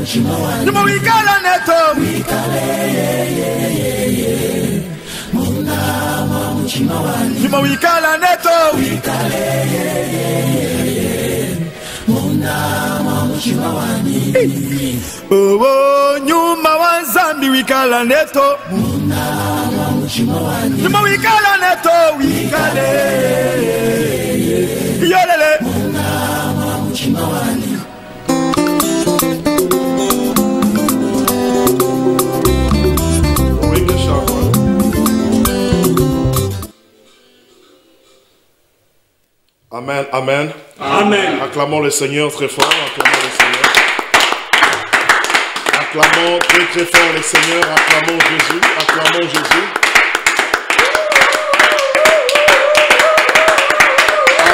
Nyuma wikala neto. Nyuma wikala neto. Oh, nyuma wanzambi wikala neto. Nyuma wikala neto. Wikale. Yolele. Amen, amen. Amen. Acclamons le Seigneur très fort. Acclamons le Seigneur. Acclamons très très fort le Seigneur. Acclamons Jésus. Acclamons Jésus.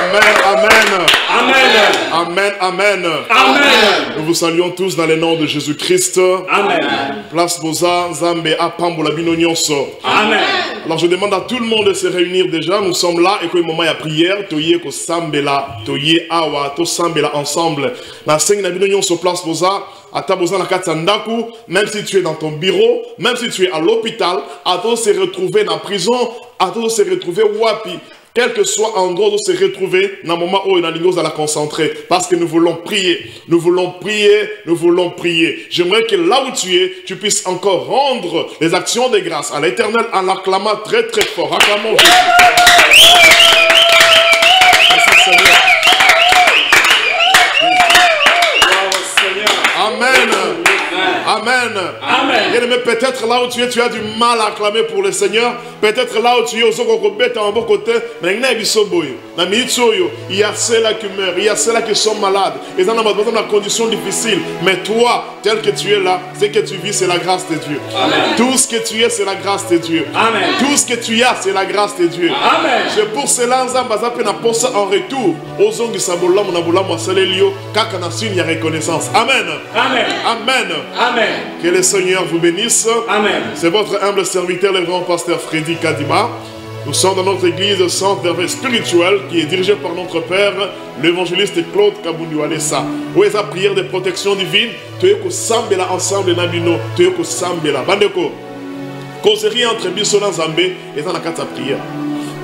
Amen, amen. Amen. Amen, amen. Amen. Nous vous saluons tous dans le nom de Jésus-Christ. Amen. Place Boza, Zambe, Apambola, Binonyonso. Amen. Alors je demande à tout le monde de se réunir déjà. Nous sommes là et que le moment il y a prière. Toye ko sambela, toye awa, to sambela ensemble. Na sengi na Binonyonso place Boza. Ata Boza na Katsandaku. Même si tu es dans ton bureau, même si tu es à l'hôpital, à toi se retrouver dans la prison, à toi se retrouver wapi. Quel que soit l'endroit où se retrouver, dans le moment où la ligne à la concentrer. Parce que nous voulons prier. Nous voulons prier. Nous voulons prier. J'aimerais que là où tu es, tu puisses encore rendre les actions de grâce à l'Éternel en l'acclamant très très fort. Acclamons Jésus. Merci Seigneur. Amen. Amen. Amen. Bien-aimé, peut-être là où tu es, tu as du mal à acclamer pour le Seigneur. Peut-être là où tu es, il y a ceux-là qui meurent, il y a ceux-là qui sont malades. Ils ont besoin de conditions difficiles. Mais toi, tel que tu es là, ce que tu vis, c'est la grâce de Dieu. Amen. Tout ce que tu es, c'est la grâce de Dieu. Amen. Tout ce que tu as, c'est la grâce de Dieu. Amen. C'est pour cela que en retour, il y a reconnaissance. Amen. Amen. Amen. Amen. Que le Seigneur vous bénisse. Amen. C'est votre humble serviteur, le grand pasteur Freddy Kadima. Nous sommes dans notre église Centre d'Hervé spirituel qui est dirigée par notre Père, l'évangéliste Claude Kabundu Alessa. Où est la prière de protection divine? Tu es que sambela ensemble Nabino. Tu es que sambela. Bandeko. Causerie entre Bissola Zambé et dans la prière.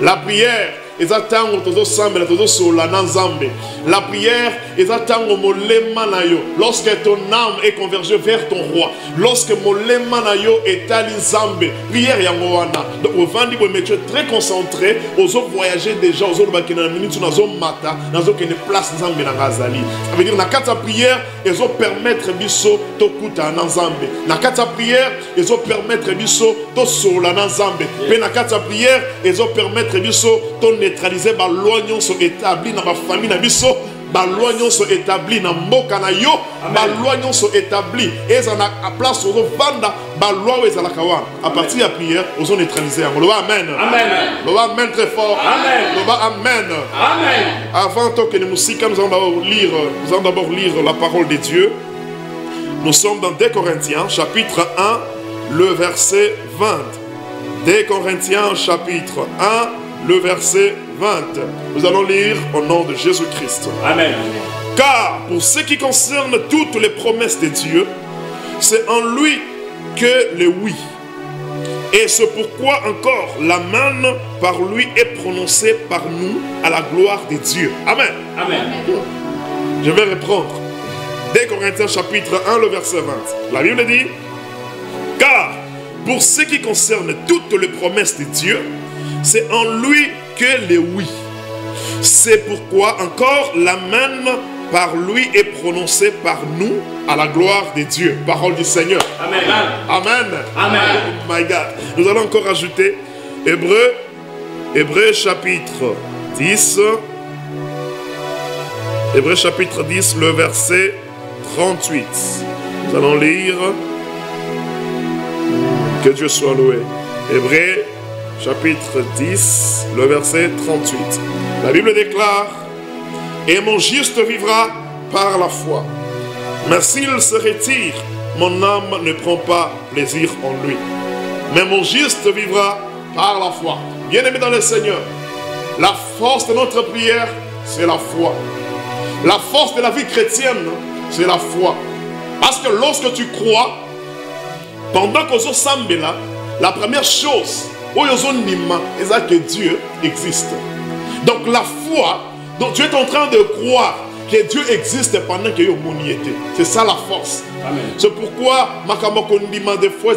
La prière. La prière lorsque ton âme est convergée vers ton roi, lorsque mon lemanayo est à l'Inzambe, prière yangoana. Donc au vandi mais tu es très concentré aux autres voyager déjà aux autres bakina minute na zo mata na zo kene place nzambe na ngazali. Ça veut dire na kata prière ils ont permettre biso to kuta na nzambe. Na kata prière ils ont permettre biso to sola na nzambe. Mais na kata prière ils ont permettre biso to neutraliser ba loi nyonso établi na ba famille na biso, ba loi nyonso établi na mboka na yo, ba loi nyonso établi et ça na place au vanda ba loi ezala kawa. À partir de la prière, ils ont neutralisé. On va amen. Amen. On va amen très fort. Amen. On va amen. Amen. Avant que nous musiques, nous allons d'abord lire la parole de Dieu. Nous sommes dans 2 Corinthiens chapitre 1, le verset 20. 2 Corinthiens chapitre 1, le verset 20. Nous allons lire au nom de Jésus-Christ. Amen. Car pour ce qui concerne toutes les promesses de Dieu, c'est en lui que le oui. Et c'est pourquoi encore l'amen par lui est prononcé par nous à la gloire de Dieu. Amen. Amen. Je vais reprendre. 2 Corinthiens chapitre 1, le verset 20. La Bible dit, car pour ce qui concerne toutes les promesses de Dieu, c'est en lui que le oui. C'est pourquoi encore l'amen par lui est prononcé par nous à la gloire de Dieu. Parole du Seigneur. Amen. Amen. Amen. Oh my God. Nous allons encore ajouter Hébreux chapitre 10. Hébreux chapitre 10, le verset 38. Nous allons lire. Que Dieu soit loué. Hébreux chapitre 10, le verset 38. La Bible déclare, et mon juste vivra par la foi. Mais s'il se retire, mon âme ne prend pas plaisir en lui. Mais mon juste vivra par la foi. Bien-aimé dans le Seigneur, la force de notre prière, c'est la foi. La force de la vie chrétienne, c'est la foi. Parce que lorsque tu crois, pendant que tu sembles là, la première chose, c'est que Dieu existe. Donc la foi, donc tu es en train de croire que Dieu existe pendant que tu es. C'est ça la force. C'est pourquoi des fois,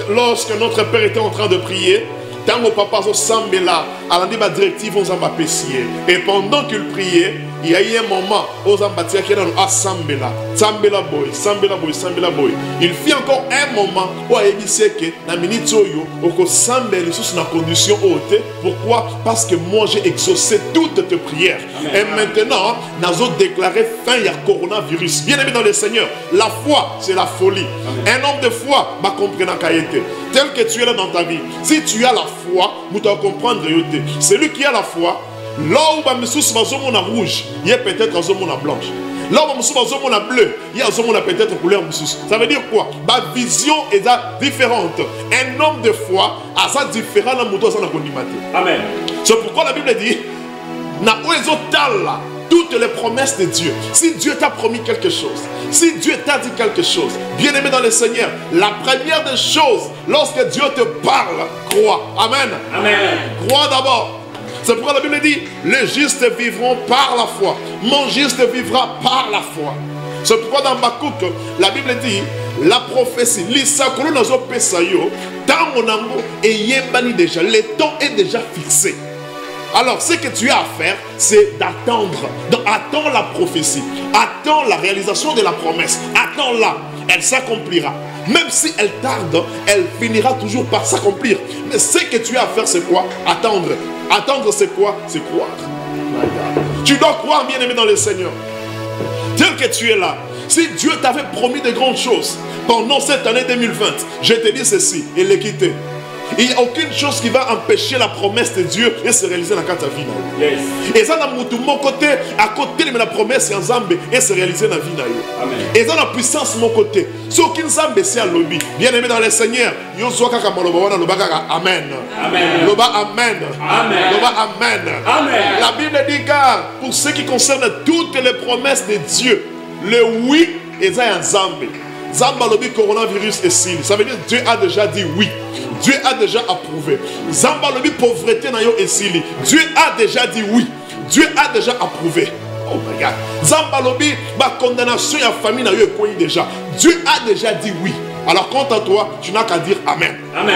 lorsque notre Père était en train de prier, tant que papa semble là, à la directive, on s'en va pessier. Et pendant qu'il priait, il y a eu un moment où on s'en bâtit qui est dans Sambela, Sambela boy, Sambela boy, Sambela boy. Il fit encore un moment où il dit que la minute où on Sambela sous la condition haute. Pourquoi? Parce que moi j'ai exaucé toutes tes prières. Et maintenant, nous avons déclaré fin il y a coronavirus. Bien aimé dans le Seigneur, la foi c'est la folie. Un homme de foi va comprendre la qualité. Tel que tu es là dans ta vie, si tu as la foi, vous devez comprendre. Celui qui a la foi, là où il y a rouge, il y a peut-être un blanche. Là où il y a bleu, il y a peut-être couleur. Ça veut dire quoi? Ma vision est différente. Un homme de foi a ça différent dans le Amen. C'est pourquoi la Bible dit toutes les promesses de Dieu. Si Dieu t'a promis quelque chose, si Dieu t'a dit quelque chose, bien aimé dans le Seigneur, la première des choses, lorsque Dieu te parle, crois. Amen. Amen. Crois d'abord. C'est pourquoi la Bible dit, les justes vivront par la foi. Mon juste vivra par la foi. C'est pourquoi dans Habakkuk, la Bible dit, la prophétie, le temps est déjà fixé. Alors, ce que tu as à faire, c'est d'attendre. Donc, attends la prophétie. Attends la réalisation de la promesse. Attends-la. Elle s'accomplira. Même si elle tarde, elle finira toujours par s'accomplir. Mais ce que tu as à faire, c'est quoi? Attendre. Attendre, c'est quoi? C'est croire. Tu dois croire, bien aimé dans le Seigneur. Tel que tu es là. Si Dieu t'avait promis de grandes choses pendant cette année 2020, je te dis ceci, et l'équité. Il n'y a aucune chose qui va empêcher la promesse de Dieu de se réaliser dans ta vie. Yes. Et ça, dans mon côté, à côté de la promesse, il y a Zambé et se réaliser dans la vie. Amen. Et dans la puissance de mon côté, ce qui est Zambé, c'est un lobby. Bien aimé dans le Seigneur, amen. Amen. Loba amen. Amen. Loba amen. Amen. La Bible dit car pour ce qui concerne toutes les promesses de Dieu, le oui est un Zambé. Zamba lobby coronavirus est signe. Ça veut dire que Dieu a déjà dit oui. Dieu a déjà approuvé. Zamba lobby pauvreté na yo est signe. Dieu a déjà dit oui. Dieu a déjà approuvé. Oh my God. Zamba lobby ba condamnation à famille na yo est déjà. Dieu a déjà dit oui. Alors quant à toi, tu n'as qu'à dire amen. Amen.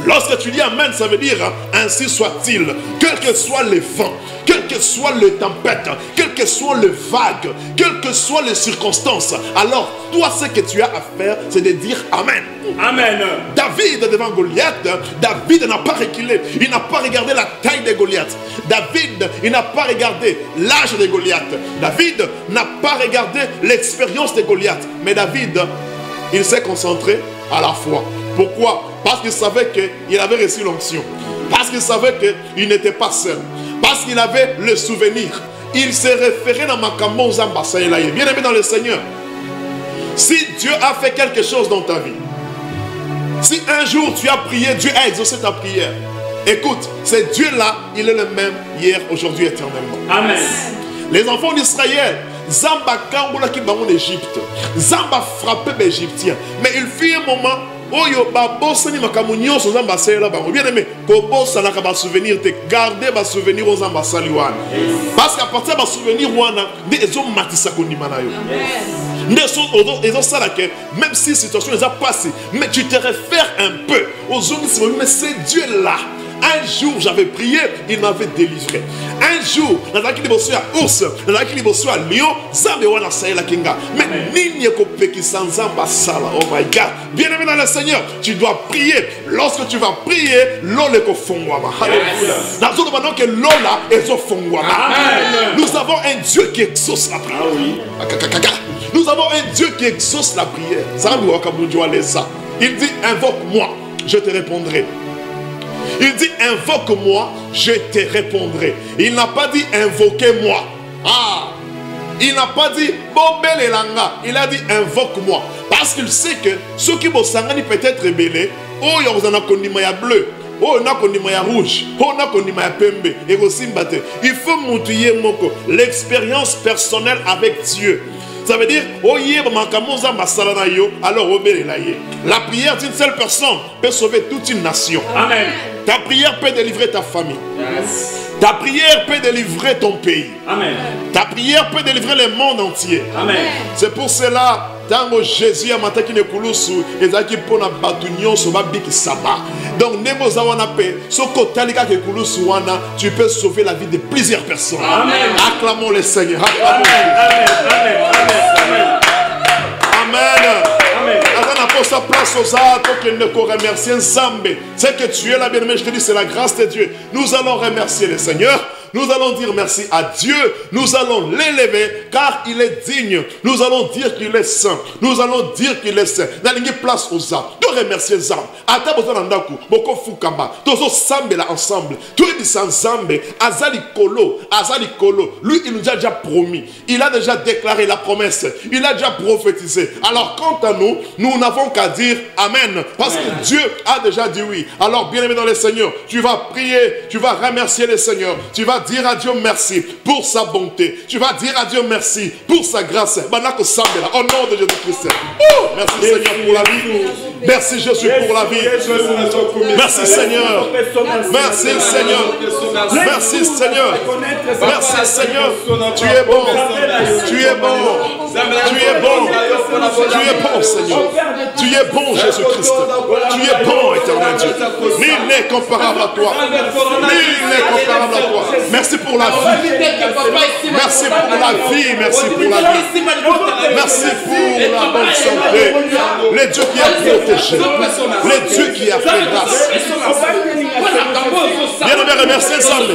Lorsque tu dis amen, ça veut dire ainsi soit-il. Quel que soit les vents, quelle que soit les tempêtes, quel que soit le vague, quelles que soient les circonstances, alors toi ce que tu as à faire, c'est de dire amen. Amen. David devant Goliath, David n'a pas reculé. Il n'a pas regardé la taille de Goliath. David, il n'a pas regardé l'âge de Goliath. David n'a pas regardé l'expérience de Goliath. Mais David, il s'est concentré à la foi. Pourquoi? Parce qu'il savait qu'il avait reçu l'onction. Parce qu'il savait qu'il n'était pas seul. Parce qu'il avait le souvenir. Il s'est référé dans Makambo Zambasa. Bien aimé dans le Seigneur. Si Dieu a fait quelque chose dans ta vie, si un jour tu as prié, Dieu a exaucé ta prière. Écoute, c'est Dieu là, il est le même hier, aujourd'hui, éternellement. Amen. Les enfants d'Israël, Zamba Kamboula qui va en Égypte. Zamba frappé les Égyptiens. Mais il fut un moment où il y a bien aimé, souvenir, garder ma souvenir aux ambassades. Parce qu'à partir de souvenir, même si la situation est passée, mais tu te réfères un peu aux hommes, mais c'est Dieu là. Un jour, j'avais prié, il m'avait délivré. Un jour, dans la ours, dans la lion, mais oh my God, bien aimé dans le Seigneur, tu dois prier. Lorsque tu vas prier, nous avons un Dieu qui exauce la prière. Nous avons un Dieu qui exauce la prière. Il dit, invoque-moi, je te répondrai. Il dit, invoque-moi, je te répondrai. Il n'a pas dit, invoquez-moi. Ah, il n'a pas dit, Bobel Elanga. Il a dit, invoque-moi. Parce qu'il sait que ceux qui vont s'engager peut-être rebellés, oh, il y a un condiment bleu. Oh, on a condiment rouge. Oh, on a condiment pembe. Et aussi, il faut montrer l'expérience personnelle avec Dieu. Ça veut dire, alors la prière d'une seule personne peut sauver toute une nation. Amen. Ta prière peut délivrer ta famille. Yes. Ta prière peut délivrer ton pays. Amen. Ta prière peut délivrer le monde entier. Amen. C'est pour cela, tango Jésus a mataki ne kulusu ezaki pona batunyon so babiki saba. Donc nemo zawana pe soko talika ke kulusu wana, tu peux sauver la vie de plusieurs personnes. Amen. Acclamons le Seigneur. Amen. Amen. Amen. Amen. Amen. Pour sa place aux autres, qu'il ne qu'on remercie Nzambe. C'est que tu es là, bien-aimé, je te dis, c'est la grâce de Dieu. Nous allons remercier le Seigneur. Nous allons dire merci à Dieu. Nous allons l'élever car il est digne. Nous allons dire qu'il est saint. Nous allons dire qu'il est saint. N'allons place aux âmes. De remercier les âmes. Ata besoin d'andaku. Boko fukamba. Tozo sambe là ensemble. Tout est sans Zambé. Azali Kolo. Azali Kolo. Lui, il nous a déjà promis. Il a déjà déclaré la promesse. Il a déjà prophétisé. Alors, quant à nous, nous n'avons qu'à dire Amen. Parce que Dieu a déjà dit oui. Alors, bien aimé dans le Seigneur, tu vas prier. Tu vas remercier le Seigneur. Tu vas dire à Dieu merci pour sa bonté. Tu vas dire à Dieu merci pour sa grâce. Au nom de Jésus-Christ. Oh, merci Seigneur pour la vie. Merci Jésus pour la vie. Merci Seigneur. Merci Seigneur. Merci Seigneur. Merci Seigneur. Tu es bon. Tu es bon. Tu es bon. Tu es bon Seigneur. Tu es bon Jésus-Christ. Tu es bon éternel Dieu. Nul n'est comparable à toi. Nul n'est comparable à toi. Merci pour la vie. Merci pour la vie. Merci pour la vie. Merci pour la bonne santé. Le Dieu qui a protégé. Le Dieu qui a fait grâce. Bien aimé, remerciez Zambé.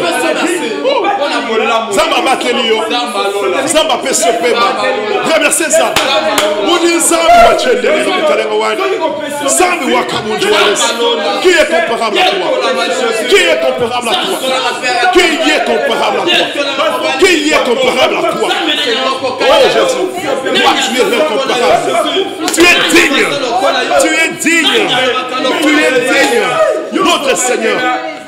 Zamba Bakelio. Zamba Pesopema. Remerciez Zambé. Mouni Zambé Wachendele. Zambé Wakamunjouales. Qui est comparable à toi? Qui est comparable à toi? Qui est comparable à toi? Qui est comparable à toi? Oh Jésus, toi tu es incomparable. Tu es digne. Tu es digne. Tu es digne. Notre Seigneur,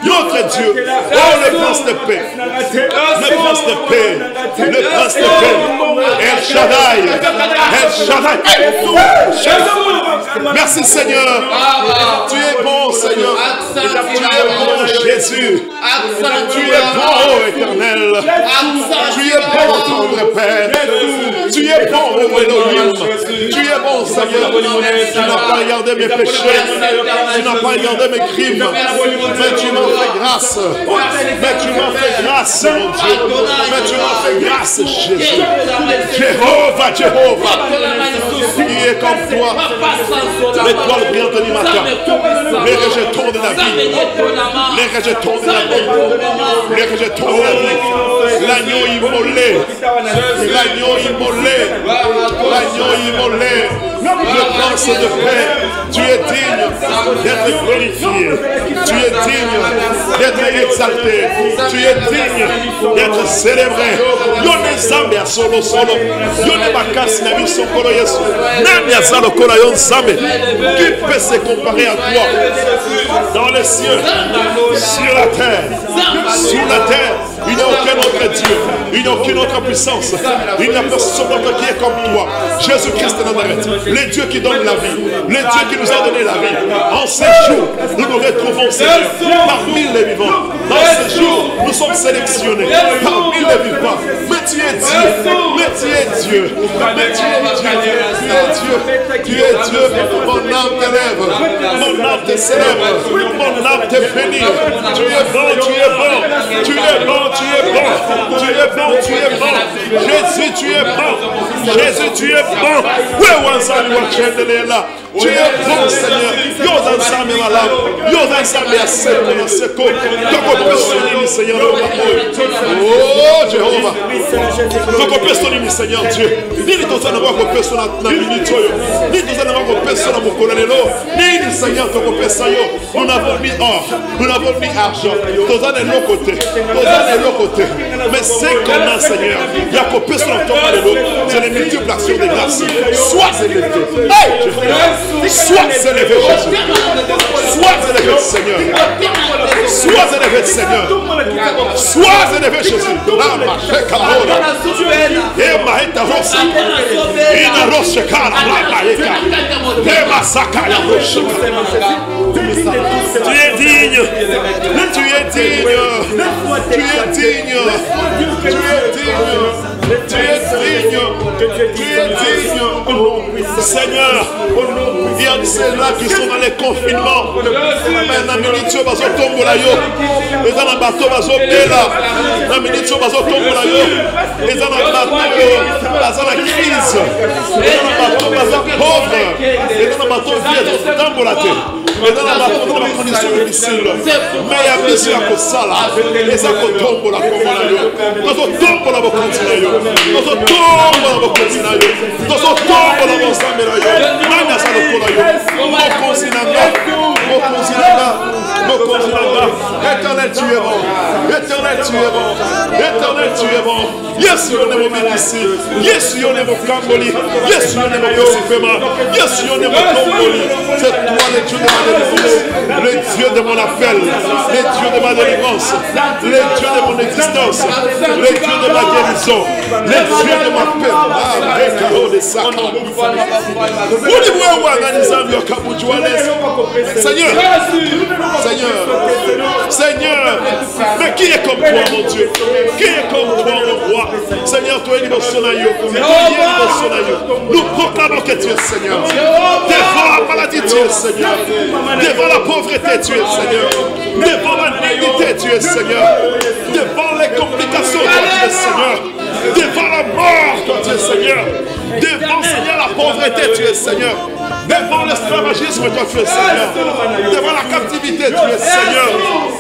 notre Dieu. Oh le prince de paix. Le prince de paix. Le prince de paix. El Shaddai. El Shaddai. Merci Seigneur. Tu es bon Seigneur. Tu es bon Jésus. Tu es bon éternel. Tu es bon tendre Père. Tu es bon Elohim. Tu es bon Seigneur. Tu n'as pas regardé mes péchés. Tu n'as pas regardé mes crimes. Mais tu m'as fait grâce. Mais tu m'as fait grâce mon Dieu. Mais tu m'as fait grâce Jésus. Jéhovah, Jéhovah. Qui est comme toi. L'étoile brillante du matin. Les rejetons de la vie. Les rejetons de la vie. Les rejetons de la vie. L'agneau immolé. L'agneau immolé. L'agneau immolé. Le prince de paix. Tu es digne d'être glorifié. Tu es digne d'être exalté. Tu es digne d'être célébré. Yone Zambé a solo solo. Yone Bakasi na biso kolo Yesu. Nani azalo kolo yon Zambé. Qui peut se comparer à toi dans les cieux, sur la terre, sous la terre? Il n'y a aucun autre Dieu, il n'y a aucune autre puissance, il n'y a personne d'autre qui est comme toi. Jésus-Christ de Nazareth, le Dieu qui donne la vie, le Dieu qui nous a donné la vie. En ces jours, nous nous retrouvons, Seigneur, parmi les vivants. Dans ces jours, nous sommes sélectionnés parmi les vivants. Mais tu es Dieu, mais tu es Dieu, mais tu es Dieu, tu es Dieu, tu es Dieu. Mon âme t'élève, mon âme te célèbre, mon âme te bénit. Tu es bon, tu es bon, tu es bon, tu es bon, tu es bon, tu es bon. Jésus, tu es bon, Jésus, tu es bon. Tu es bon, Seigneur. Yo ensemble malade, yo ensemble à seko, toko personne Seigneur. Oh Jéhovah, toko personne Seigneur Dieu. Ni tozana ko personne na minute yo, ni tozana ko personne mo kolelo, ni Seigneur toko personne yo. Nous n'avons mis or, nous n'avons mis argent. Tozana de l'autre côté, tozana de l'autre côté. Mais c'est qu'on a Seigneur, il y a ko personne toko de l'autre. C'est les multiplications des grâces. Sois élevé. Sois élevé Jésus. Sois élevé Seigneur. Sois élevé, Seigneur. Sois élevé, Jésus. Tu es digne. Tu es digne. Tu es digne. Tu es digne. Tu es digne. Tu es digne. Seigneur, il y a ceux-là qui sont dans les confinements. Mais dans la minute, ils vont tomber là. Ils sont dans le bateau, ils vont tomber là. Dans la minute, ils vont tomber là. Ils sont dans le bateau, ils sont dans la crise. Ils sont dans le bateau, ils sont pauvres. Ils sont dans le bateau, ils sont dans la terre. Et dans la condition difficile, mais il y a plusieurs que ça là, et ça qu'on tombe là comme là, nous on tombe là pour continuer, nous on tombe là pour continuer, nous on tombe là pour s'amener là, même ça le pour là, mon continent, éternel tu es bon, éternel tu es bon, éternel tu es bon, yes on est mon ici, yes on est mon Camboli, yes on est mon Yosifema, yes on est mon Camboli, c'est toi le Dieu de ma délivrance, le Dieu de mon appel, le Dieu de ma délivrance, le Dieu de mon existence, le Dieu de ma guérison, le Dieu de ma paix. Ah, les carreaux de sac. Seigneur, Seigneur, Seigneur, mais qui est comme toi, mon Dieu? Qui est comme toi, mon roi? Seigneur, toi, nous proclamons que tu es Seigneur. Devant la maladie, tu es Seigneur. Devant la pauvreté, tu es Seigneur. Devant la dignité, tu es Seigneur. Devant les complications, toi, tu es Seigneur. Devant la mort, toi, tu es Seigneur. Devant, Seigneur, la pauvreté, tu es Seigneur. Devant l'esclavagisme, toi, tu es Seigneur. Devant la captivité, tu es Seigneur.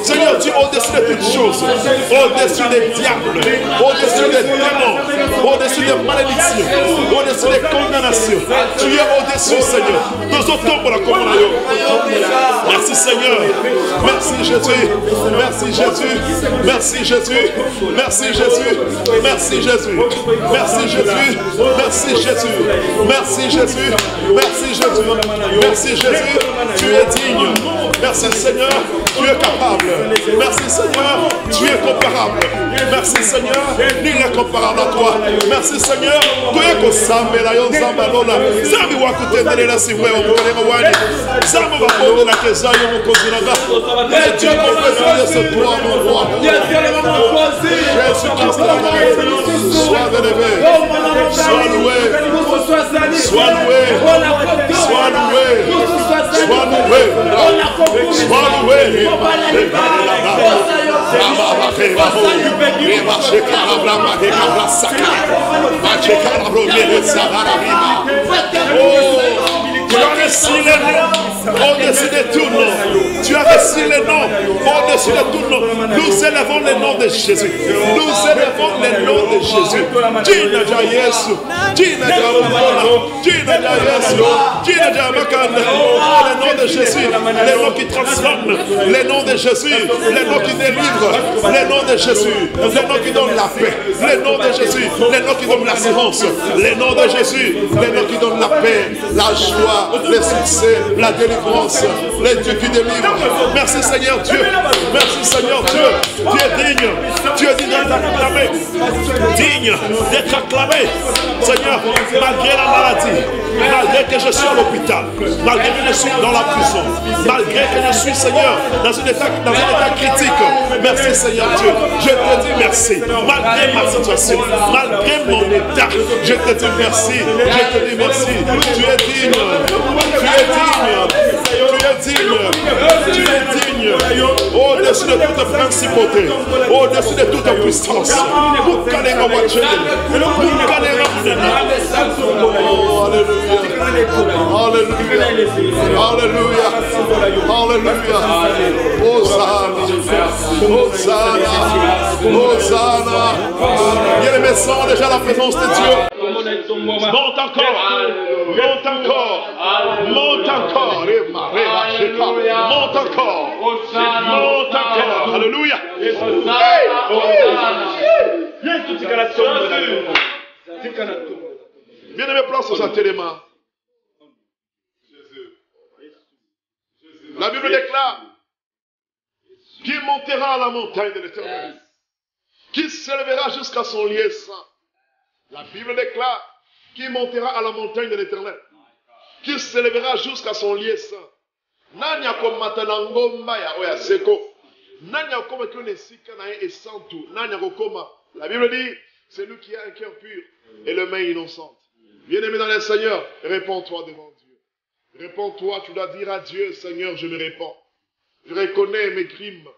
Seigneur, tu es au-dessus de toutes choses. Au-dessus des diables, au-dessus des démons, au-dessus des malédictions, au-dessus des condamnations. Tu es au-dessus, Seigneur. Nous autres pour la communion. Merci, Seigneur. Merci, Jésus. Merci, Jésus. Merci, Jésus. Merci, Jésus. Merci, Jésus. Merci, Jésus. Merci, Jésus. Merci, Jésus. Merci, Jésus. Merci, Jésus. Tu es digne. Merci, Seigneur. Tu es capable. Merci, Seigneur. Tu es comparable. Merci, Seigneur. Nul n'est comparable à toi. Merci, Seigneur. Tu es comme ça, mais là, on s'en va là. Ça va vous écouter dans les lacs, ouais, on peut les voir. Ça va vous poser la question, on vous cause la gaffe. Mais Dieu peut faire ce toi, mon roi. Jésus-Christ, sois élevé. Sois loué. Sois loué. Sois loué. Sois loué. Sois loué. Tu as reçu les noms au-dessus de tout nom. Tu as reçu les noms au-dessus de tout nom. Nous élevons les noms de Jésus. Nous élevons les noms de Jésus. Dina ja Yesu. Dina ja Mwana. Dina ja Yesu. Dina ja Makanda. Les noms de Jésus. Les noms qui transforment. Les noms de Jésus. Les noms qui délivrent. Les noms de Jésus. Les noms qui donnent la paix. Les noms de Jésus. Les noms qui donnent l'assurance. Les noms de Jésus. Les noms qui donnent la paix, la joie, le succès, la délivrance, les dieux qui délivrent. Merci Seigneur Dieu. Merci Seigneur Dieu. Tu es digne. Tu es digne d'être acclamé. Digne d'être acclamé. Seigneur, malgré la maladie, malgré que je suis à l'hôpital, malgré que je suis dans la prison, malgré que je suis, Seigneur, dans un état critique, merci Seigneur Dieu. Je te dis merci. Malgré ma situation, malgré mon état, je te dis merci. Je te dis merci. Tu es digne. Tu es digne. Tu es digne. Tu es digne. Au-dessus de toute principauté, au-dessus de toute puissance. Alléluia. Alléluia. Hosanna. Hosanna. Hosanna. Bien-aimés, sent déjà la présence de Dieu. Monte encore. Monte encore. Monte encore. Monte encore. Monte encore. Alléluia. Bien-aimés, place aux ateliers. La Bible déclare qui montera à la montagne de l'Éternel, qui s'élèvera jusqu'à son lieu saint. La Bible déclare qui montera à la montagne de l'Éternel, qui s'élèvera jusqu'à son lieu saint. Nani akomata na ngomba ya oya seko. Nani akoma ki onesika na ye esantu. Nani akokoma. La Bible dit, c'est lui qui a un cœur pur et le main innocente. Bien-aimé dans le Seigneur, réponds-toi devant Dieu. Réponds-toi, tu dois dire à Dieu, Seigneur, je me répands. Je reconnais mes crimes,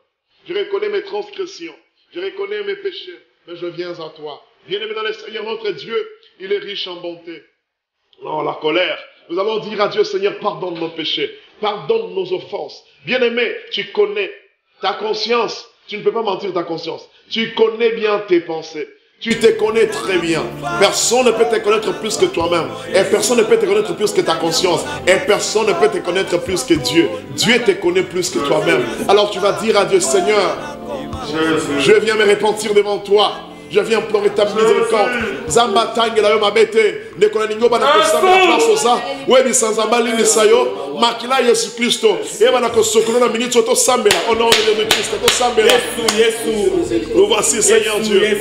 je reconnais mes transgressions, je reconnais mes péchés, mais je viens à toi. Bien-aimé dans le Seigneur, notre Dieu, il est riche en bonté. Non, la colère. Nous allons dire à Dieu, Seigneur, pardonne nos péchés, pardonne nos offenses. Bien-aimé, tu connais ta conscience. Tu ne peux pas mentir ta conscience. Tu connais bien tes pensées. Tu te connais très bien. Personne ne peut te connaître plus que toi-même. Et personne ne peut te connaître plus que ta conscience. Et personne ne peut te connaître plus que Dieu. Dieu te connaît plus que toi-même. Alors tu vas dire à Dieu, Seigneur, je viens me repentir devant toi. Je viens implorer ta miséricorde. Zamba tangela yo mabete. Nekona ningo bana kosamba na place osa. Webi sanzamba lini sayo. Makila Yesu Kristo. Eba na kosokolo na minute to sambela. Au nom de Jésus-Christ, to sambela. Yesu. Nous voici, Seigneur Dieu.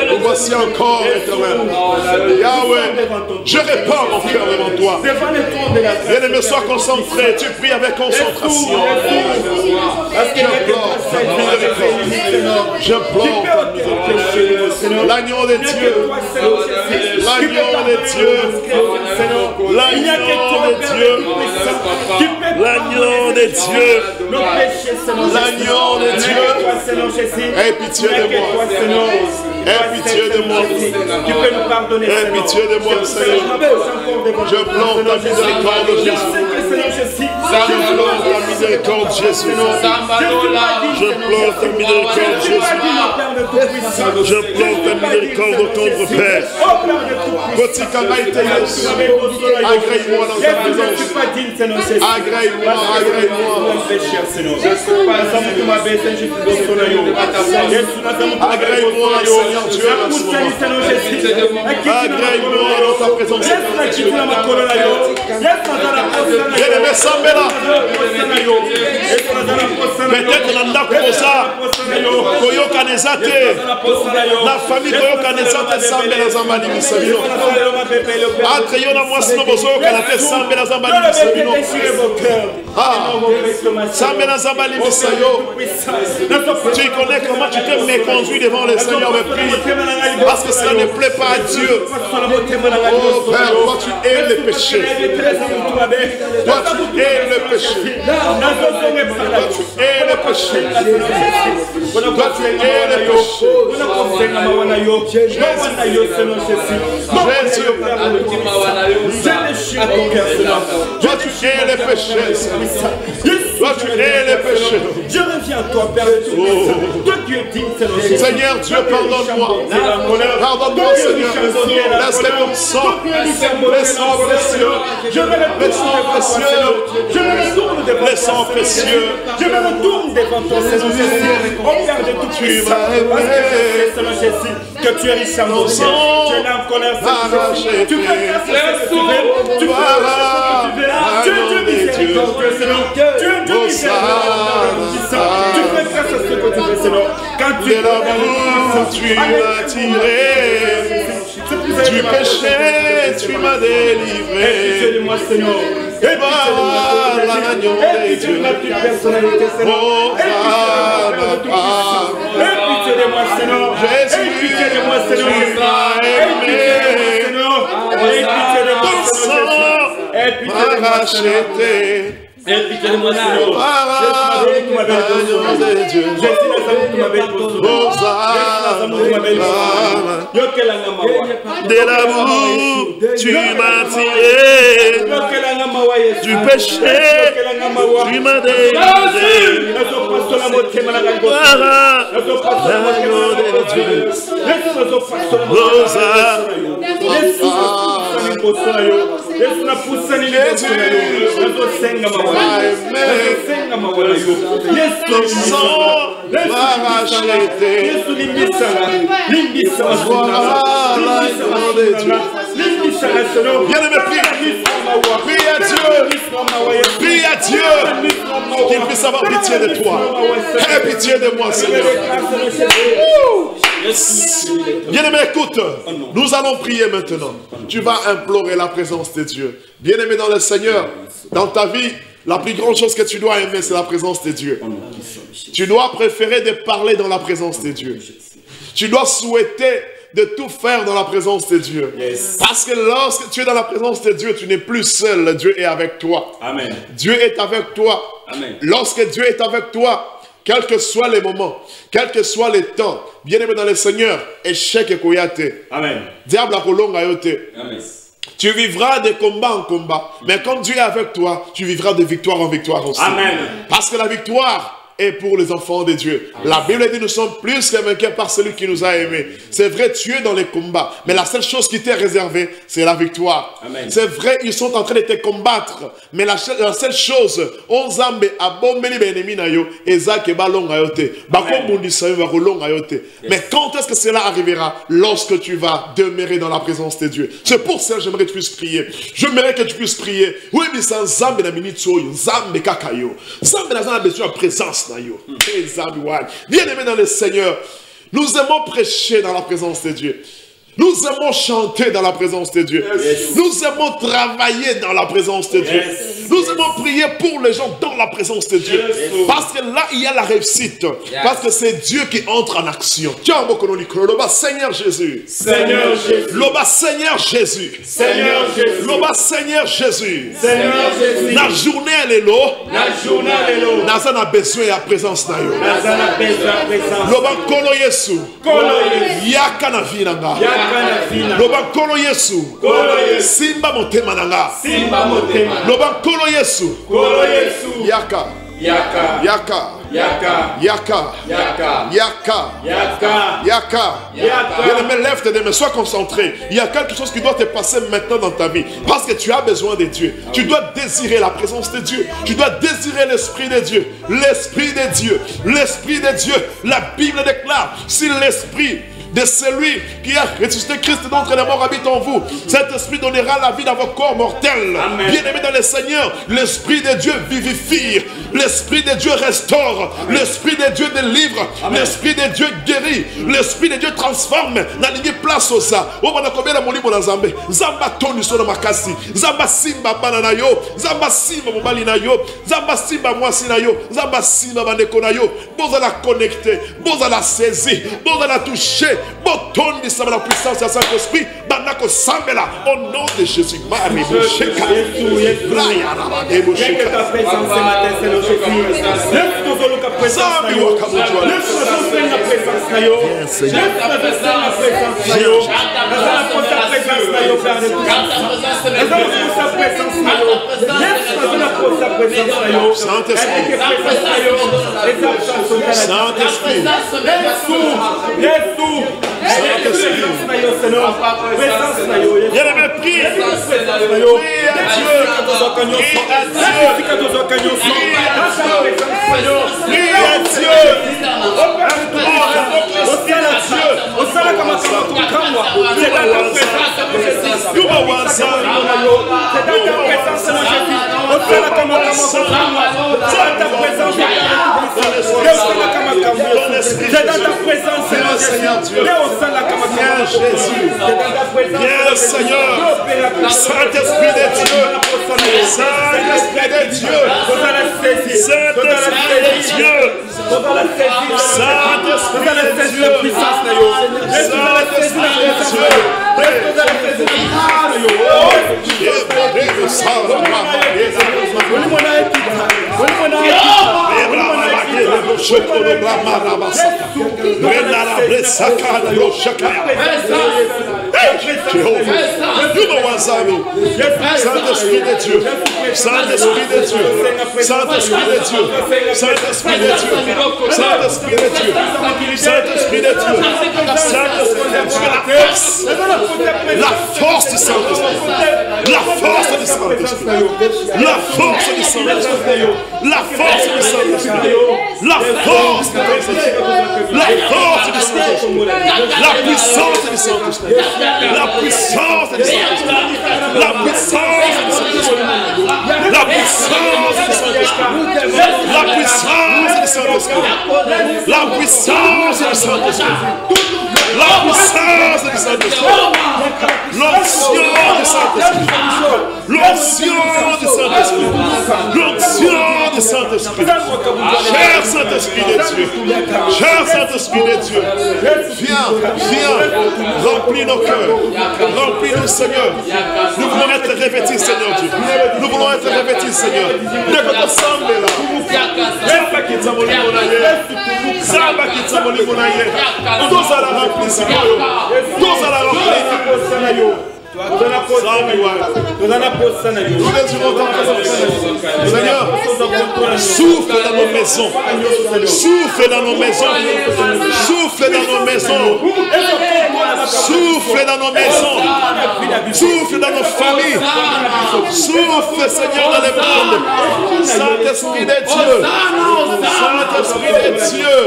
Nous voici encore, Éternel. Yahweh, je répands mon cœur devant toi. Bien-aimé, sois concentré. Tu pries avec concentration. J'implore ta miséricorde. L'agneau de Dieu, l'agneau de Dieu, l'agneau de Dieu, l'agneau de Dieu, l'agneau de Dieu. Aie pitié de moi, aie pitié de moi, aie pitié de moi, Seigneur. Je plante ta miséricorde, Jésus. Je plante ta miséricorde, Jésus. Je plante ta miséricorde, Jésus. Je plante ta miséricorde au tendre Père. Agrée-moi dans ta présence. Agrée-moi, agrée-moi. Agrée-moi, Seigneur Dieu. Agrée-moi dans ta présence. Bien-aimé, Sambela. Peut-être qu'on a comme ça. Koyoka nezate. La famille Koyoka nezate Sambela Zambali Misabino. Entre Yona Mwasino Bozo Kanate Sambela Zambali Misabino. Ah, Sambela Zambali Misayo. Tu connais comment tu te méconduis devant le Seigneur de prier. Parce que cela ne plaît pas à Dieu. Oh Père, toi tu es le péché. Toi tu es le péché. Toi tu es le péché. Toi tu es le péché. Jésus. Toi tu es le péché. Toi tu es le péché. Je reviens à toi, Père de tout. Toi tu es digne, Seigneur Dieu, pardonne-moi. Pardonne-moi, Seigneur. Laisse-les comme sang. Les sangs précieux. Je me retourne devant les sangs précieux. Je me retourne devant toi, Seigneur Jésus. Au Père de tout puissant. Parce que Seigneur Jésus, que tu es riche en bonté. Tu es là en colère, Seigneur. Tu fais grâce à ce que tu veux. Tu fais ce que tu veux. Tu es miséricordieux, Seigneur. Tu es Dieu miséricordieux. Tu fais grâce à ce que tu veux, Seigneur. Quand tu es là, tu m'as tiré. Du péché, tu m'as délivré. Moi, Seigneur. Et par l'agneau de Dieu. Oh, Jésus, tu m'as aimé. Ton sang m'a racheté. De l'amour, tu m'as tiré. Du péché, tu m'as délivré. Ton sang m'a racheté. Voilà l'agneau de Dieu. Bien-aimé, prie à Dieu. Prie à Dieu qu'il puisse avoir pitié de toi. Aie pitié de moi, Seigneur. Bien-aimé, écoute. Nous allons prier maintenant. Tu vas implorer la présence de Dieu. Bien-aimé dans le Seigneur, dans ta vie, la plus grande chose que tu dois aimer, c'est la présence de Dieu. Tu dois préférer de parler dans la présence de Dieu. Tu dois souhaiter de tout faire dans la présence de Dieu. Parce que lorsque tu es dans la présence de Dieu, tu n'es plus seul. Dieu est avec toi. Amen. Dieu est avec toi. Amen. Lorsque Dieu est avec toi, quels que soient les moments, quels que soient les temps, bien-aimé dans le Seigneur, échec et koyate. Amen. Diable a kolonga yote. Amen. Tu vivras de combat en combat. Mais quand Dieu est avec toi, tu vivras de victoire en victoire aussi. Amen. Parce que la victoire est pour les enfants de Dieu. Amen. La Bible dit nous sommes plus que vainqueurs par celui qui nous a aimés. C'est vrai, tu es dans les combats. Mais la seule chose qui t'est réservée, c'est la victoire. C'est vrai, ils sont en train de te combattre. Mais la seule chose, on zambe abombeli benemi na yo, ezake balonga yote. Bakombundisa yo bakolonga yote. Mais quand est-ce que cela arrivera? Lorsque tu vas demeurer dans la présence de Dieu. C'est pour ça que j'aimerais que tu puisses prier. J'aimerais que tu puisses prier. Oui, mais sans zambe na minitsoyo, zambe kakayo. Zambe na zambe besoin de présence. Bien-aimés dans le Seigneur, nous aimons prêcher dans la présence de Dieu. Nous aimons chanter dans la présence de Dieu. Nous aimons travailler dans la présence de Dieu. Nous aimons prier pour les gens dans la présence de Dieu. Parce que là, il y a la réussite. Parce que c'est Dieu qui entre en action. Seigneur Jésus. Seigneur Jésus. Loba Seigneur Jésus. Seigneur Jésus. Loba Seigneur Jésus. Seigneur Jésus. La journée elle est là. La journée elle est là. Nous avons besoin de la présence de Dieu. Nous avons besoin de la présence. Loba Kolo Yesu. Kolo Yesu. Yaka na vie nanga. Loba Kolo Yesu. Simba motema nanga. Simba motema. Loba Kolo Yesu. Kolo Yesu. Yaka. Yaka. Yaka. Yaka. Yaka. Yaka. Yaka. Yaka. Yaka. Bien-aimé, lève tes mains, sois concentré. Il y a quelque chose qui doit te passer maintenant dans ta vie. Parce que tu as besoin de Dieu. Tu dois désirer la présence de Dieu. Tu dois désirer l'Esprit de Dieu. L'Esprit de Dieu. L'Esprit de Dieu. La Bible déclare, si l'Esprit de celui qui a ressuscité Christ d'entre les morts habite en vous, cet esprit donnera la vie dans vos corps mortels. Bien-aimés dans le Seigneur, l'Esprit de Dieu vivifie, l'Esprit de Dieu restaure, l'Esprit de Dieu délivre, l'Esprit de Dieu guérit, l'Esprit de Dieu transforme. La ligne place au ça. On va combien de moni na Zambé. Zamba toni sur makasi. Zamba simba banana yo. Zamba simba mobali na yo. Zamba simba mwasi na yo. Zamba simba bandeko na yo. Bon à la connecter, bon à la saisir, bon à la toucher. Boton de la puissance de Saint-Esprit, Banako Sambela, au nom de Jésus. Marie, Sheka, Viens Seigneur, Saint-Esprit de Dieu, Saint-Esprit de Dieu, Saint-Esprit de Dieu, Saint-Esprit de Dieu, Saint-Esprit de Dieu, Saint-Esprit de Dieu, Saint-Esprit de Dieu, Saint-Esprit de Dieu, Saint-Esprit de Dieu, Saint-Esprit de Dieu, Saint-Esprit de Dieu, la force du Saint-Esprit, la force du du Saint-Esprit. La force du Saint-Esprit. La force du Saint-Esprit. La force du Saint-Esprit. La force du Saint-Esprit. La puissance du Saint-Esprit. La puissance du Saint-Esprit. La puissance du Saint-Esprit. La puissance du Saint-Esprit. La puissance du Saint-Esprit. La puissance du Saint-Esprit. La puissance du Saint-Esprit. L'onction du Saint-Esprit. L'onction du Saint-Esprit. L'onction du Saint-Esprit. Cher Saint-Esprit de Dieu. Cher Saint-Esprit de Dieu. Viens, viens. Remplis nos cœurs. Remplis-nous, Seigneur. Nous voulons être revêtis, Seigneur Dieu. Nous voulons être revêtis, Seigneur. Dès que tu sembles là. Samba qui t'amoli monaye. Samba qui t'amoli monaye. Tous à la remplir, Seigneur. Tous à la remplir. Seigneur, souffle dans nos maisons. Souffle dans nos maisons. Souffle dans nos maisons. Souffle dans nos maisons. Souffle dans nos familles. Souffle, Seigneur, dans les mondes. Saint-Esprit de Dieu. Saint-Esprit de Dieu.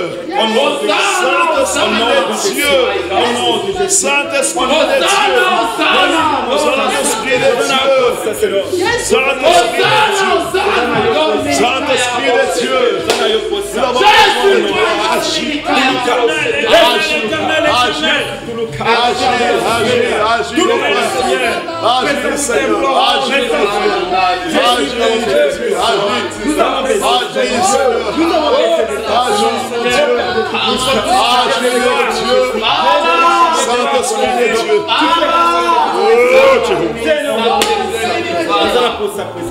Saint-Esprit de Dieu. Saint-Esprit de Dieu. Saint-Esprit de Dieu. Saint-Esprit de Dieu. Nous avons agir. Agir, Seigneur. Agir, Saint-Esprit de Dieu.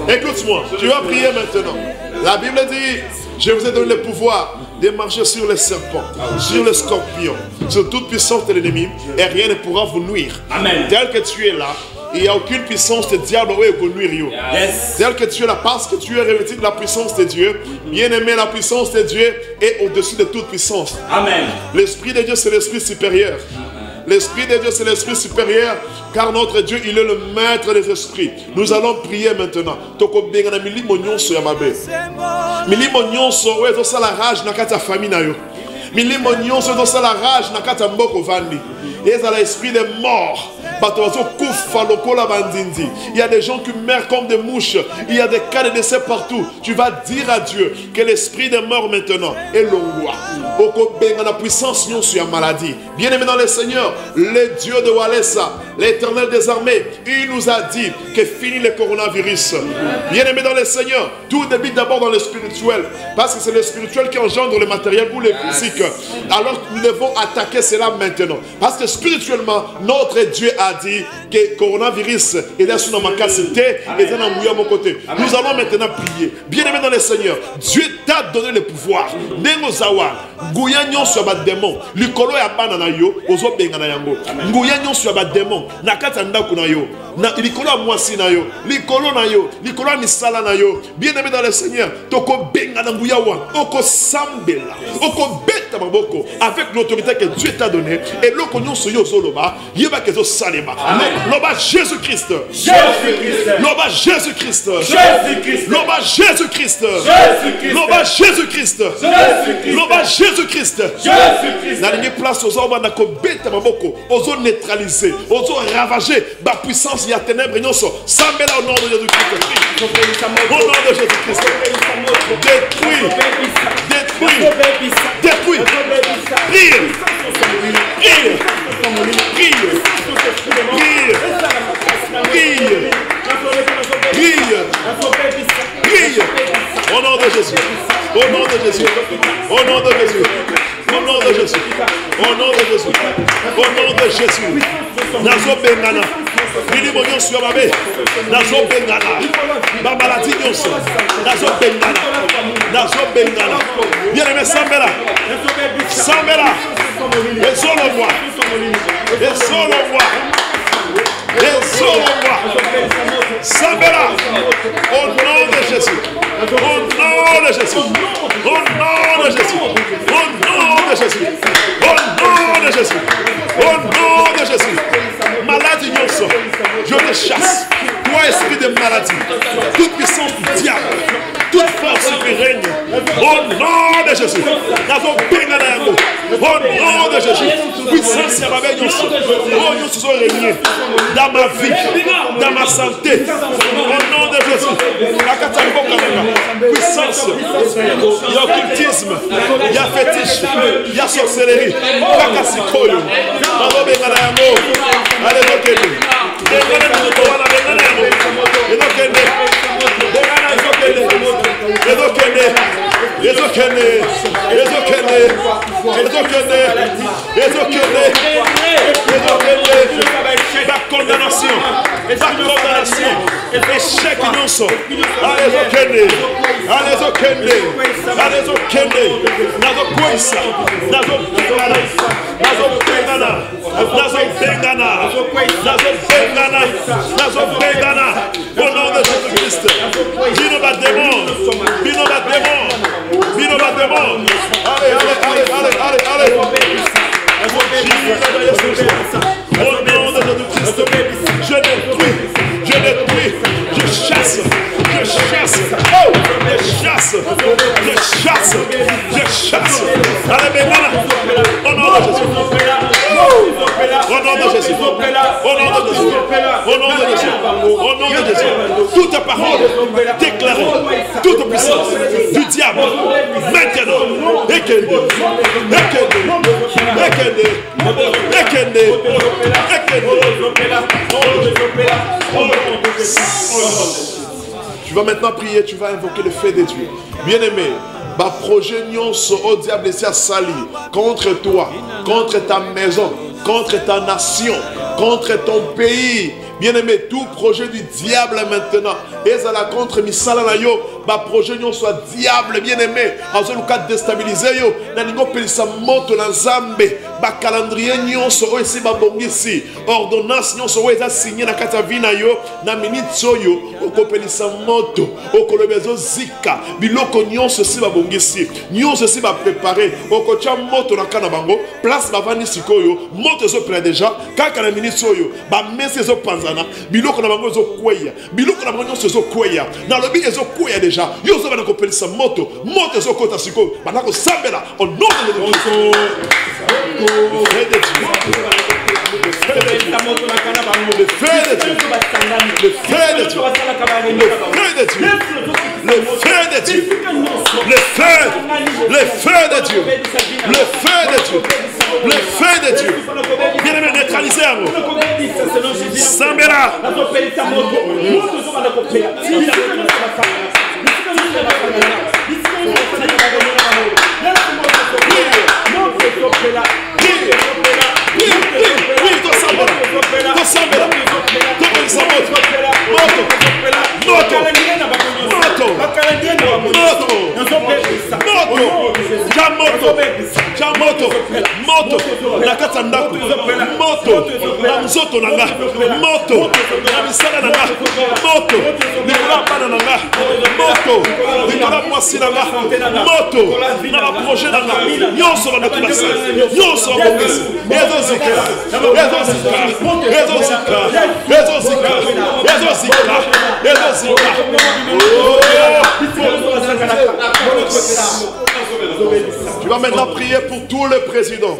Écoute-moi, tu vas prier maintenant. La Bible dit, je vous ai donné le pouvoir de marcher sur les serpents, sur les scorpions, sur toute puissance de l'ennemi, et rien ne pourra vous nuire. Amen. Tel que tu es là, il n'y a aucune puissance de diable qui peut nuire. Yes. Tel que tu es là, parce que tu es revêtu de la puissance de Dieu, bien aimé, la puissance de Dieu est au-dessus de toute puissance. Amen. L'Esprit de Dieu, c'est l'Esprit supérieur. L'Esprit de Dieu, c'est l'Esprit supérieur, car notre Dieu, il est le maître des esprits. Nous allons prier maintenant. Milimo nyonso wezo sala rage na kati ya famille na yo. Milimo nyonso wezo sala rage na kati ya mboko vandi. Ezala esprit de mort. Il y a des gens qui meurent comme des mouches. Il y a des cas de décès partout. Tu vas dire à Dieu que l'esprit de mort maintenant est l'ongwa. La puissance sur la maladie. Bien aimé dans le Seigneur, le Dieu de Walesa, l'Éternel des armées, il nous a dit que fini le coronavirus. Bien aimé dans le Seigneur, tout débute d'abord dans le spirituel, parce que c'est le spirituel qui engendre le matériel ou le physique. Alors nous devons attaquer cela maintenant, parce que spirituellement notre Dieu a dit que le coronavirus est là sur ma capacité et dans mon côté. Nous allons maintenant prier. Bien aimé dans le Seigneur, Dieu t'a donné le pouvoir. Nengozawa, Gouyanyon sur ma démon, Likolo ya banana yo, Ozo bengana yango. Gouyanyon sur ma démon, Nakatanda kunayo, Likolo a moisi na yo, Likolo na yo, Likolo a misala na yo. Bien aimé dans le Seigneur, Toko bengana Gouyawa, Oko sambela, Oko beta maboko, avec l'autorité que Dieu t'a donnée, et l'okonyon sur yo zoloba, Yeba kezo salema. Loba Jésus-Christ. Jésus-Christ. Loba Jésus-Christ. Jésus-Christ. Loba Jésus-Christ. Jésus-Christ. Loba Jésus-Christ. Jésus-Christ. Loba Jésus-Christ. Jésus-Christ. Na ligne place aux hommes na ko beta maboko, ozo neutraliser, ozo ravager ba puissance ya ténèbres nyonso. Sambela au nom de Jésus-Christ. Au nom de Jésus-Christ. Détruis. Détruis. Détruis. Prie. Prie. Prie. Prie. Au nom de Jésus. Au nom de Jésus. Au nom de Jésus. Au nom de Jésus. Au nom de Jésus. Au nom de Jésus. Nazo bengana. Milimo nyonso ya babe. Nazo bengana. Ba maladie nyonso. Nazo bengana. Nazo bengana. Bien aimé Sambela. Sambela. Et solo moi. Et solo moi. Et solo moi. Sambela. Au nom de Jésus. Au nom de Jésus. Au nom de Jésus. Au nom de Jésus. Au nom de Jésus. Au nom de Jésus. Maladie nyonso, je te chasse. Toi, esprit de toute maladie, toute puissance du diable, toute force qui règne, au nom de Jésus. Au nom de Jésus, puissance à ma régner dans ma vie, dans ma santé, au nom de Jésus. Puissance, il y a occultisme, il y a fétiche, il y a sorcellerie, la condamnation, échec innocent. Au nom de Jésus-Christ, allez. Au nom de Jésus-Christ, je détruis, je chasse. Allez, au nom de Jésus. Au nom de Jésus. Toute parole déclarée, toute puissance du diable, maintenant, tu vas maintenant prier, tu vas invoquer le fait de Dieu. Bien-aimé, ma projet nyonso au diable s'est sali contre toi, contre ta maison, contre ta nation, contre ton pays. Bien-aimé, tout projet du diable maintenant, et ça la contre misala na yo, ma projet non soit diable, bien-aimé, en ce cas déstabiliser yo, na ningo pelisa moto na Nzambe, ba calendrier non so ici ba bongisi, ordonnance non so eza signé na kata vina yo, na minute so yo, oko pelisa moto, oko lebezo zika, biloko non so si ba bongisi, non so si ba préparer, oko cha moto na kana bango, place ba vani sikoyo, moto so près déjà, kaka na minute so yo, ba messe so panza biloko na bango ezokweya biloko na bango nyonso ezokweya na lobi ezokweya deja yo ozo bana kopelisa moto ezokota sikoyo bana kosambela au nom de Jésus. Le feu de Dieu. Bien-aimé, neutralisez un mot. Sambela. Moto na kata ndako moto na nzoto nanga moto na misala nanga moto likula bana nanga moto likula mwasi nanga moto na projet nanga nyonso na kulasa nyonso na bokisi Tu vas maintenant prier pour tous les présidents.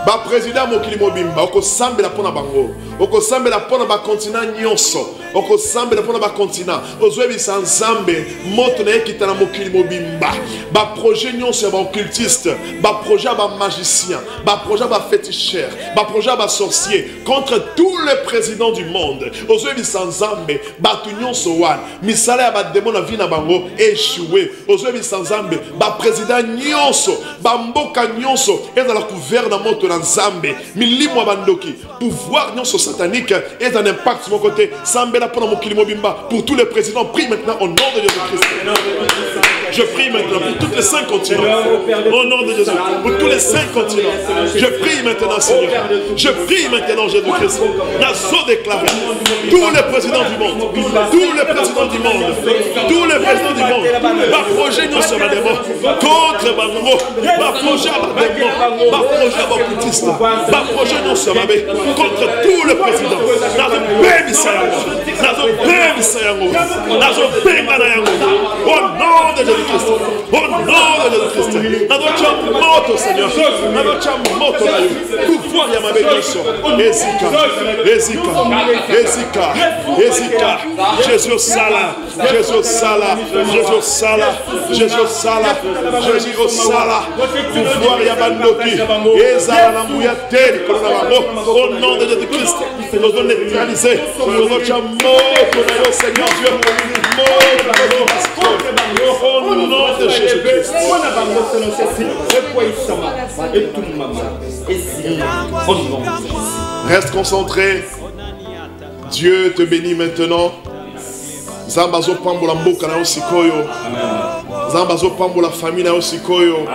Ba président mokili mobimba oko sambela pona bango oko sambela pona ba continent nyonso oko sambela pona ba continent ozwebi sa Nzambe moto na ekita na mokili mobimba ba projet nyonso ba occultiste ba projet ba magicien ba projet ba féticheur ba projet ba sorcier contre tous les présidents du monde ozwebi sa Nzambe ba tu nyonso wan misala ya ba démon na vie na bango échoué ozwebi sa Nzambe ba président nyonso ba mboka nyonso ezala couvert na moto Nzambe milimo bandoki pouvoir nyonso satanique est un impact sur mon côté sambela pour mokili mobimba pour tous les présidents. Prie maintenant au nom de Jésus-Christ. Je prie maintenant pour tous les 5 continents au nom de Jésus, pour tous les 5 continents. Je prie maintenant Seigneur, je prie maintenant Jésus-Christ. Nazo déclaré tous les présidents du monde, tous les présidents du monde, tous les présidents du monde, ma projet non sur ma démon contre ma mot, ma projet ma démon, ma projet ma projet non sur ma contre tous les présidents. Dans le pays, nazopemisa yango nazopenga na yango au nom de Jésus-Christ, au nom de Jésus-Christ. Nazotia moto Seigneur, nazotia moto na yo pouvoir ya mabe nyonso ezika ezika ezika ezika Jésus sala Jésus sala Jésus sala Jésus sala Jésus sala pouvoir ya bandoki ezala na mbuya teri kolona bango au nom de Jésus-Christ. Nous allons neutraliser nazotia moto na yo Seigneur Dieu, au nom de Jésus-Christ. Reste concentré. Dieu te bénit maintenant. Zambazo pambo la mboka na osikoyo. Zambazo pambo la famille na osikoyo.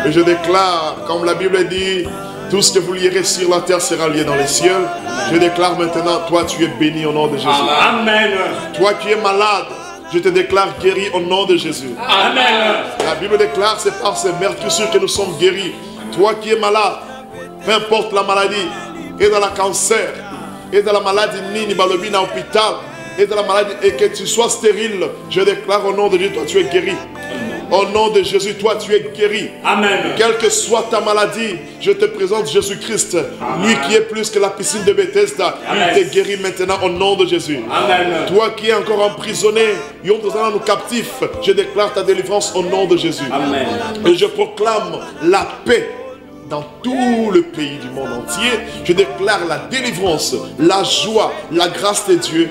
Et je déclare, comme la Bible dit, tout ce que vous lierez sur la terre sera lié dans les cieux. Je déclare maintenant, toi tu es béni au nom de Jésus. Amen. Toi qui es malade, je te déclare guéri au nom de Jésus. Amen. La Bible déclare, c'est par ces meurtrissures que nous sommes guéris. Toi qui es malade, peu importe la maladie, et dans la cancer, et dans la maladie nini balobi na hôpital, et dans la maladie, et que tu sois stérile, je déclare au nom de Dieu, toi tu es guéri. Au nom de Jésus, toi tu es guéri. Amen. Quelle que soit ta maladie, je te présente Jésus-Christ, lui qui est plus que la piscine de Bethesda. Il te guérit maintenant au nom de Jésus. Amen. Toi qui es encore emprisonné, nous captifs, je déclare ta délivrance au nom de Jésus. Amen. Et je proclame la paix dans tout le pays du monde entier. Je déclare la délivrance, la joie, la grâce de Dieu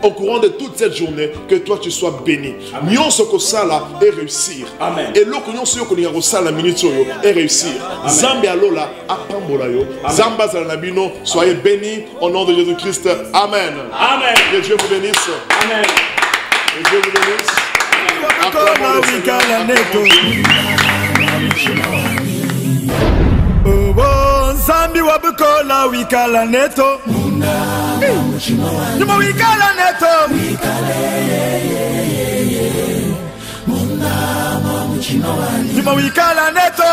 au courant de toute cette journée, que toi tu sois béni. Nyonso ko sala et réussir. Amen. Et l'oko nyonso ko ninga ko sala minute yo et réussir. Zambe alola apambola yo. Zamba zanabino, soyez bénis au nom de Jésus-Christ. Amen. Amen. Que Dieu vous bénisse. Amen. Que Dieu vous bénisse. Acclamons oh, Zambi wabukola wikala neto. Numa wikala neto. Numa wikala neto.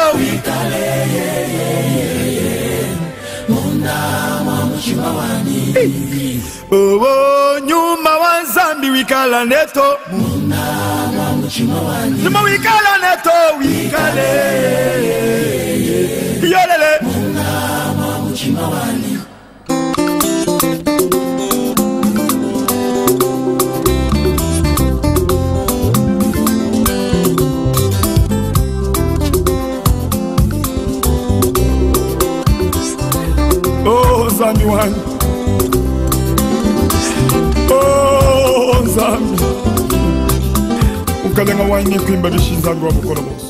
Oh, nyuma wa Zambi wikala neto. Numa wikala neto wikale. Yolele. Oh, Zambi one. Oh, Zambi. Ukalenga wine kwimba bishinza ngwa mukoro.